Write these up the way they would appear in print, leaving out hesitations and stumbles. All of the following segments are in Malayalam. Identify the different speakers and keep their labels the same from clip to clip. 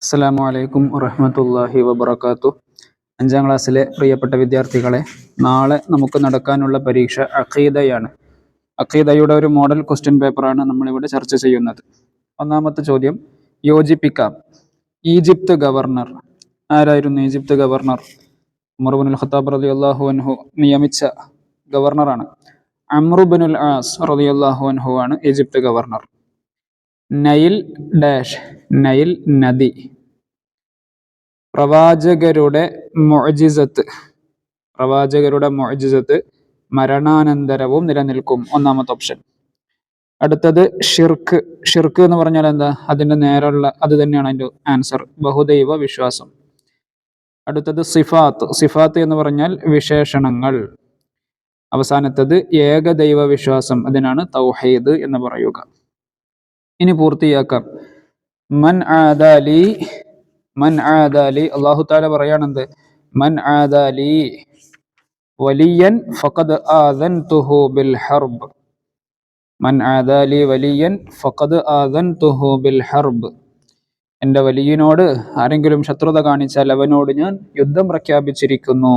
Speaker 1: അസ്സലാമു അലൈക്കും വറഹ്മത്തുള്ളാഹി വബറകാതുഹു. 5ാം ക്ലാസ്സിലെ പ്രിയപ്പെട്ട വിദ്യാർത്ഥികളെ, നാളെ നമുക്ക് നടക്കാനുള്ള പരീക്ഷ അഖീദയാണ്. അഖീദയുടെ ഒരു മോഡൽ ക്വസ്റ്റ്യൻ പേപ്പറാണ് നമ്മളിവിടെ ചർച്ച ചെയ്യുന്നത്. ഒന്നാമത്തെ ചോദ്യം, യോജിപ്പിക്കാം. ഈജിപ്ത് ഗവർണർ ആരായിരുന്നു? ഈജിപ്ത് ഗവർണർ ഉമർ ഇബ്നുൽ ഖത്താബ് റളിയല്ലാഹു അൻഹു നിയമിച്ച ഗവർണറാണ്. അംർ ഇബ്നുൽ ആസ് റളിയല്ലാഹു അൻഹു ആണ് Egypt governor. Nile dash, Nile നദി. പ്രവാചകരുടെ മുഅ്ജിസത്ത് മരണാനന്തരവും നിലനിൽക്കും. ഒന്നാമത്തെ ഓപ്ഷൻ. അടുത്തത് ഷിർക്ക്. ഷിർക്ക് എന്ന് പറഞ്ഞാൽ എന്താ? അതിന്റെ നേരെയുള്ള അത് തന്നെയാണ് അതിന്റെ ആൻസർ, ബഹുദൈവ വിശ്വാസം. അടുത്തത് സിഫാത്ത്. സിഫാത്ത് എന്ന് പറഞ്ഞാൽ വിശേഷണങ്ങൾ. അവസാനത്തത് ഏകദൈവ വിശ്വാസം, അതിനാണ് തൗഹീദ് എന്ന് പറയുക. ഇനി പൂർത്തിയാക്കാം. മൻ ആദാലി അല്ലാഹു തആല പറയാണെന്ത്? മൻ ആദാലി വലിയൻ ഫഖദ് ആദൻതുഹു ബിൽ ഹർബ്. മൻ ആദാലി വലിയൻ ഫഖദ് ആദൻതുഹു ബിൽ ഹർബ്. എൻ്റെ വലിയനോട് ആരെങ്കിലും ശത്രുത കാണിച്ചാൽ അവനോട് ഞാൻ യുദ്ധം പ്രഖ്യാപിച്ചിരിക്കുന്നു.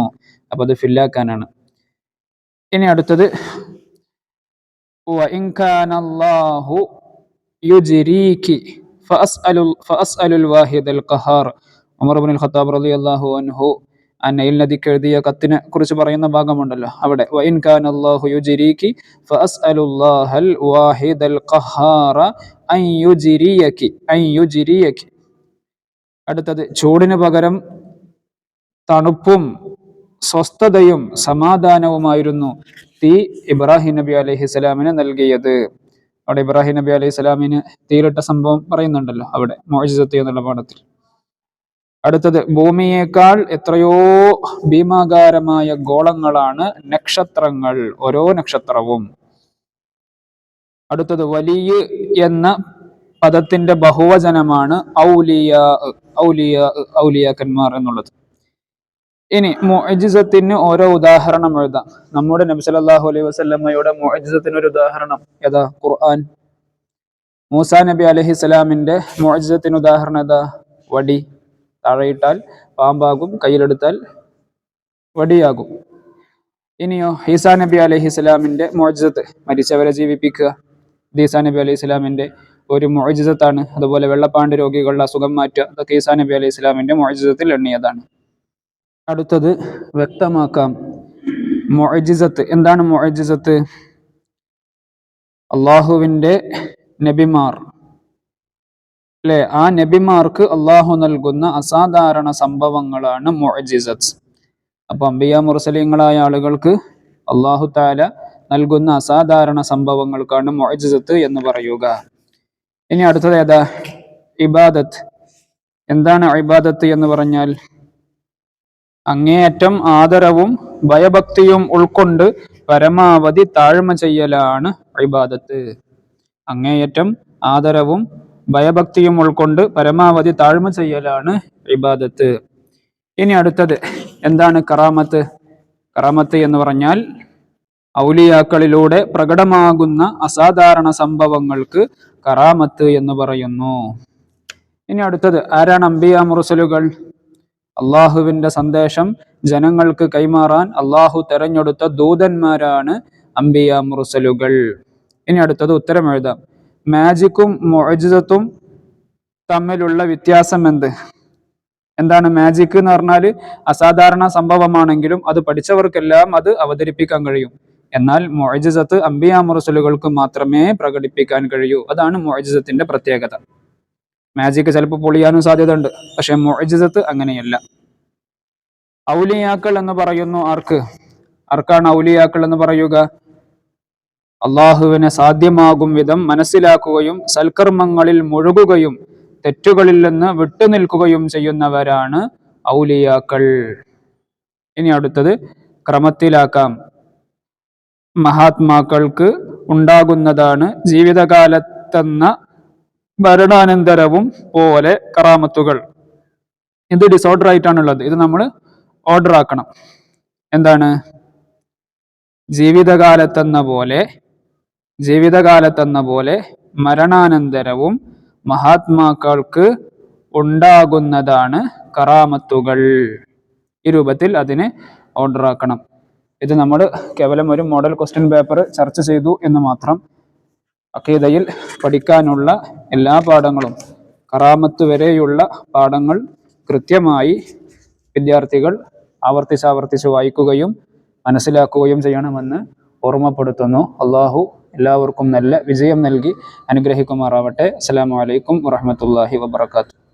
Speaker 1: അപ്പൊ അത് ഫില്ലാക്കാനാണ്. ഇനി അടുത്തത്, വഇൻ കാനല്ലാഹു യുജ്രീകി ഫഅസ്അലുൽ വാഹിദൽ ഖഹാർ. ഉമർ ഇബ്നുൽ ഖത്താബ് റളിയല്ലാഹു അൻഹു ആ നൈൽ നദിക്ക് എഴുതിയ കത്തിനെ കുറിച്ച് പറയുന്ന ഭാഗമുണ്ടല്ലോ, അവിടെ വഇൻ കാനല്ലാഹു യുജ്രീകി ഫഅസ്അലുല്ലാഹൽ വാഹിദൽ ഖഹാറ അൻ യുജ്രിയകി. അടുത്തത്, ചൂടിന് പകരം തണുപ്പും സ്വസ്ഥതയും സമാധാനവുമായിരുന്നു തീ ഇബ്രാഹിം നബി അലൈഹിസ്സലാമിന് നൽകിയത്. അവിടെ ഇബ്രാഹിം നബി അലൈഹിസ്സലാമിന് തീയിലിട്ട സംഭവം പറയുന്നുണ്ടല്ലോ അവിടെ, മുഅ്ജിസത്ത് എന്നുള്ള പാഠത്തിൽ. അടുത്തത്, ഭൂമിയേക്കാൾ എത്രയോ ഭീമാകാരമായ ഗോളങ്ങളാണ് നക്ഷത്രങ്ങൾ, ഓരോ നക്ഷത്രവും. അടുത്തത്, വലിയ എന്ന പദത്തിന്റെ ബഹുവചനമാണ് ഔലിയാക്കന്മാർ എന്നുള്ളത്. ഇനി മുഅ്ജിസത്തിന് ഓരോ ഉദാഹരണം എഴുതാം. നമ്മുടെ നബി സല്ലല്ലാഹു അലൈഹി വസല്ലമയുടെ മുഅ്ജിസത്തിന് ഒരു ഉദാഹരണം ഏതാ? ഖുർആൻ. മൂസാ നബി അലൈഹിസ്സലാമിന്റെ മുഅ്ജിസത്തിന് ഉദാഹരണം ഏതാ? വടി. താഴെയിട്ടാൽ പാമ്പാകും, കയ്യിലെടുത്താൽ വടിയാകും. ഇനിയോ ഈസാ നബി അലൈഹിസ്സലാമിന്റെ മുഅ്ജിസത്ത് മരിച്ചവരെ ജീവിപ്പിക്കുക. ഈസാ നബി അലൈഹിസ്സലാമിന്റെ ഒരു മുഅ്ജിസത്താണ്. അതുപോലെ വെള്ളപ്പാണ്ട് രോഗികളുടെ അസുഖം മാറ്റുക, അതൊക്കെ ഈസാ നബി അലൈഹിസ്സലാമിന്റെ മുഅ്ജിസത്തിൽ എണ്ണിയതാണ്. അടുത്തത് വ്യക്തമാക്കാം. മുഅ്ജിസത്ത് എന്താണ്? മുഅ്ജിസത്ത് അള്ളാഹുവിന്റെ നബിമാർ അല്ലെ, ആ നബിമാർക്ക് അള്ളാഹു നൽകുന്ന അസാധാരണ സംഭവങ്ങളാണ് മുഅ്ജിസത്ത്. അപ്പൊ അംബിയാ മുർസലീങ്ങളായ ആളുകൾക്ക് അള്ളാഹു തആല നൽകുന്ന അസാധാരണ സംഭവങ്ങൾക്കാണ് മുഅ്ജിസത്ത് എന്ന് പറയുക. ഇനി അടുത്തത് ഏതാ? ഇബാദത്ത്. എന്താണ് ഇബാദത്ത് എന്ന് പറഞ്ഞാൽ? അങ്ങേയറ്റം ആദരവും ഭയഭക്തിയും ഉൾക്കൊണ്ട് പരമാവധി താഴ്മ ചെയ്യലാണ് ഇബാദത്ത്. അങ്ങേയറ്റം ആദരവും ഭയഭക്തിയും ഉൾക്കൊണ്ട് പരമാവധി താഴ്മ ചെയ്യലാണ് ഇബാദത്ത്. ഇനി അടുത്തത് എന്താണ്? കറാമത്ത്. കറാമത്ത് എന്ന് പറഞ്ഞാൽ ഔലിയാക്കളിലൂടെ പ്രകടമാകുന്ന അസാധാരണ സംഭവങ്ങൾക്ക് കറാമത്ത് എന്ന് പറയുന്നു. ഇനി അടുത്തത്, ആരാണ് അംബിയാ മുർസലുകൾ? അള്ളാഹുവിന്റെ സന്ദേശം ജനങ്ങൾക്ക് കൈമാറാൻ അള്ളാഹു തെരഞ്ഞെടുത്ത ദൂതന്മാരാണ് അംബിയാ മുർസലുകൾ. ഇനി അടുത്തത് ഉത്തരം എഴുതാം. മാജിക്കും മുഅ്ജിസത്തും തമ്മിലുള്ള വ്യത്യാസം എന്ത്? എന്താണ് മാജിക് എന്ന് പറഞ്ഞാൽ? അസാധാരണ സംഭവമാണെങ്കിലും അത് പഠിച്ചവർക്കെല്ലാം അത് അവതരിപ്പിക്കാൻ കഴിയും. എന്നാൽ മുഅ്ജിസത്ത് അംബിയാ മുർസലുകൾക്ക് മാത്രമേ പ്രകടിപ്പിക്കാൻ കഴിയൂ. അതാണ് മുഅ്ജിസത്തിന്റെ പ്രത്യേകത. മാജിക് ചിലപ്പോൾ പൊളിയാനും സാധ്യതയുണ്ട്, പക്ഷെ മുഅ്ജിസത്ത് അങ്ങനെയല്ല. ഔലിയാക്കൾ എന്ന് പറയുന്നു ആർക്കാണ് ഔലിയാക്കൾ എന്ന് പറയുക? അള്ളാഹുവിനെ സാധ്യമാകും വിധം മനസ്സിലാക്കുകയും സൽക്കർമ്മങ്ങളിൽ മുഴുകുകയും തെറ്റുകളിൽ നിന്ന് വിട്ടുനിൽക്കുകയും ചെയ്യുന്നവരാണ് ഔലിയാക്കൾ. ഇനി അടുത്തത് ക്രമത്തിലാക്കാം. മഹാത്മാക്കൾക്ക് ഉണ്ടാകുന്നതാണ് ജീവിതകാലത്തെന്ന മരണാനന്തരവും പോലെ കറാമത്തുകൾ. ഇത് ഡിസോർഡർ ആയിട്ടാണുള്ളത്, ഇത് നമ്മൾ ഓർഡർ ആക്കണം. എന്താണ്? ജീവിതകാലത്തെന്ന പോലെ മരണാനന്തരവും മഹാത്മാക്കൾക്ക് ഉണ്ടാകുന്നതാണ് കറാമത്തുകൾ. ഈ രൂപത്തിൽ അതിനെ ഓർഡർ ആക്കണം. ഇത് നമ്മൾ കേവലം ഒരു മോഡൽ ക്വസ്റ്റ്യൻ പേപ്പർ ചർച്ച ചെയ്തു എന്ന് മാത്രം. അഖീദയിൽ പഠിക്കാനുള്ള എല്ലാ പാഠങ്ങളും കറാമത്ത് വരെയുള്ള പാഠങ്ങൾ കൃത്യമായി വിദ്യാർത്ഥികൾ ആവർത്തിച്ച് വായിക്കുകയും മനസ്സിലാക്കുകയും ചെയ്യണമെന്ന് ഓർമ്മപ്പെടുത്തുന്നു. അള്ളാഹു എല്ലാവർക്കും നല്ല വിജയം നൽകി അനുഗ്രഹിക്കുമാറാവട്ടെ. അസ്സലാമു അലൈക്കും വറഹ്മത്തുള്ളാഹി വബറകാതുഹു.